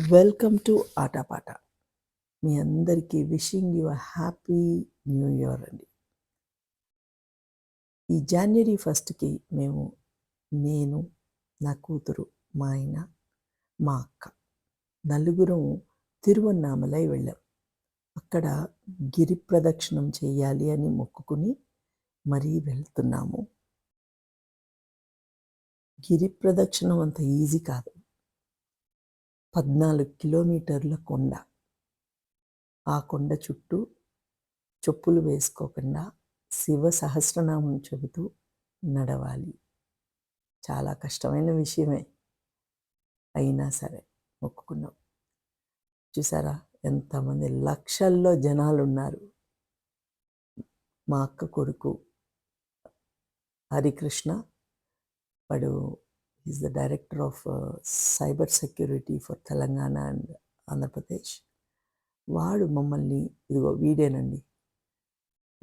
Welcome to ఆటాపాట. మీ అందరికీ wishing you happy new year అండి. ఈ జనవరి 1కి నేను, నా కూతురు, మా ఆయన, మా అక్క నలుగురం తిరువన్నామలై వెళ్ళాం. అక్కడ గిరి ప్రదక్షిణం చేయాలి అని మొక్కుకుని మరీ వెళ్తున్నాము. గిరి ప్రదక్షిణం అంత ఈజీ కాదు. 14 కిలోమీటర్ల కొండ. ఆ కొండ చుట్టూ చెప్పులు వేసుకోకుండా శివ సహస్రనామం చెబుతూ నడవాలి. చాలా కష్టమైన విషయమే. అయినా సరే మొక్కుకున్నాం. చూసారా ఎంతమంది లక్షల్లో జనాలున్నారు. మా అక్క కొడుకు హరికృష్ణ, వాడు is the director of cyber security for Telangana and Andhra Pradesh. వాడు మమ్మల్ని, ఇదిగో వీడేనండి,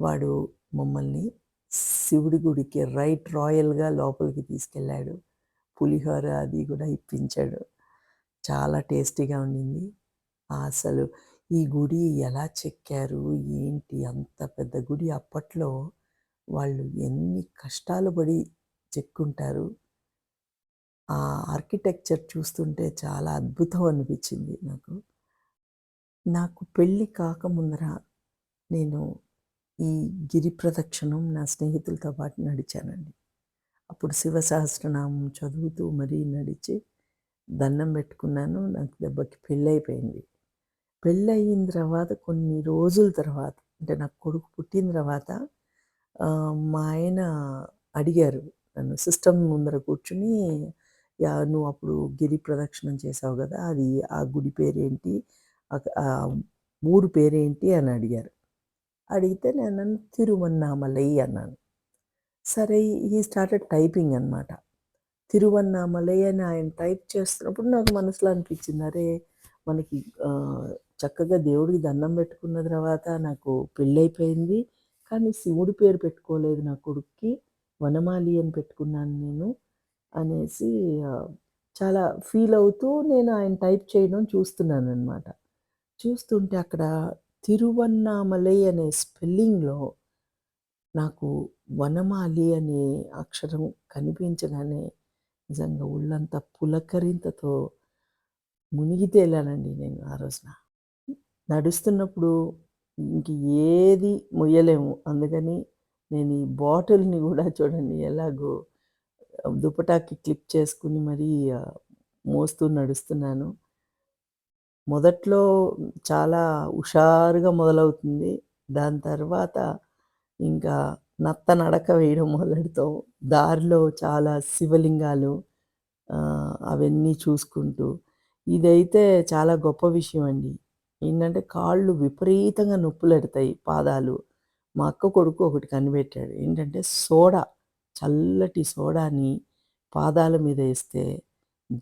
వాడు మమ్మల్ని శివుడి గుడికి రాయల్గా లోపలికి తీసుకెళ్ళాడు. పులిహోర అది కూడా ఇప్పించాడు. చాలా టేస్టీగా ఉండింది. అసలు ఈ గుడి ఎలా చెక్కారు ఏంటి, అంత పెద్ద గుడి అప్పట్లో వాళ్ళు ఎన్ని కష్టాలు పడి చెక్కుంటారు. ఆ ఆర్కిటెక్చర్ చూస్తుంటే చాలా అద్భుతం అనిపించింది నాకు పెళ్ళి కాకముందర నేను ఈ గిరి ప్రదక్షిణం నా స్నేహితులతో పాటు నడిచానండి. అప్పుడు శివ సహస్రనామం చదువుతూ మరీ నడిచి దండం పెట్టుకున్నాను. నాకు దెబ్బకి పెళ్ళైపోయింది. పెళ్ళయిన తర్వాత కొన్ని రోజుల తర్వాత, అంటే నాకు కొడుకు పుట్టిన తర్వాత మా ఆయన అడిగారు నన్ను, సిస్టమ్ ముందర కూర్చుని, నువ్వు అప్పుడు గిరి ప్రదక్షిణం చేసావు కదా, అది ఆ గుడి పేరేంటి, ఆ ఊరు పేరేంటి అని అడిగారు. అడిగితే నేను తిరువన్నామలై అన్నాను. సరే, ఈ స్టార్టెడ్ టైపింగ్ అనమాట. తిరువన్నామలై అని ఆయన టైప్ చేస్తున్నప్పుడు నాకు మనసులో అనిపించింది, అరే మనకి చక్కగా దేవుడికి దండం పెట్టుకున్న తర్వాత నాకు పెళ్ళైపోయింది, కానీ శివుడి పేరు పెట్టుకోలేదు నా కొడుక్కి, వనమాలి అని పెట్టుకున్నాను నేను అనేసి చాలా ఫీల్ అవుతూ నేను ఆయన టైప్ చేయడం చూస్తున్నాను అనమాట. చూస్తుంటే అక్కడ తిరువన్నామలై అనే స్పెల్లింగ్లో నాకు వనమాలి అనే అక్షరం కనిపించగానే నిజంగా ఒళ్ళంతా పులకరింతతో మునిగి తేలానండి నేను ఆ రోజున. నడుస్తున్నప్పుడు ఇంక ఏది మొయ్యలేము. అందుకని నేను ఈ బాటిల్ని కూడా చూడండి ఎలాగో దుపటాకి క్లిప్ చేసుకుని మరీ మోస్తూ నడుస్తున్నాను. మొదట్లో చాలా హుషారుగా మొదలవుతుంది. దాని తర్వాత ఇంకా నత్తనడక వేయడం మొదలెడతాం. దారిలో చాలా శివలింగాలు అవన్నీ చూసుకుంటూ, ఇదైతే చాలా గొప్ప విషయం అండి. ఏంటంటే కాళ్ళు విపరీతంగా నొప్పులెడతాయి, పాదాలు. మా అక్క కొడుకు ఒకటి కనిపెట్టాడు. ఏంటంటే చల్లటి సోడాని పాదాల మీద వేస్తే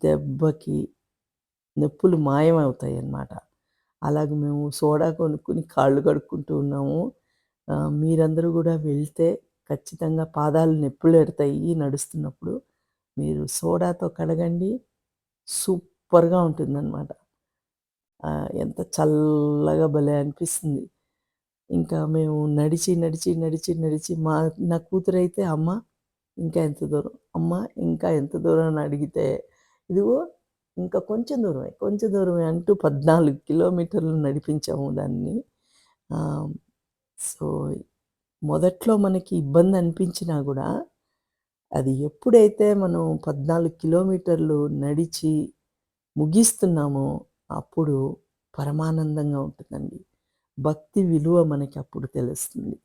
దెబ్బకి నొప్పులు మాయమవుతాయి అన్నమాట. అలాగే మేము సోడా కొనుక్కుని కాళ్ళు కడుక్కుంటూ ఉన్నాము. మీరందరూ కూడా వెళ్తే ఖచ్చితంగా పాదాలు నొప్పులెడతాయి నడుస్తున్నప్పుడు. మీరు సోడాతో కడగండి, సూపర్గా ఉంటుందన్నమాట. ఎంత చల్లగా భలే అనిపిస్తుంది. ఇంకా మేము నడిచి నా కూతురైతే, అమ్మ ఇంకా ఎంత దూరం, అమ్మ ఇంకా ఎంత దూరం అని అడిగితే, ఇదిగో ఇంకా కొంచెం దూరమే అంటూ 14 కిలోమీటర్లు నడిపించాము దాన్ని. సో మొదట్లో మనకి ఇబ్బంది అనిపించినా కూడా అది ఎప్పుడైతే మనం 14 కిలోమీటర్లు నడిచి ముగిస్తున్నామో అప్పుడు పరమానందంగా ఉంటుందండి. భక్తి విలువ మనకి అప్పుడు తెలుస్తుంది.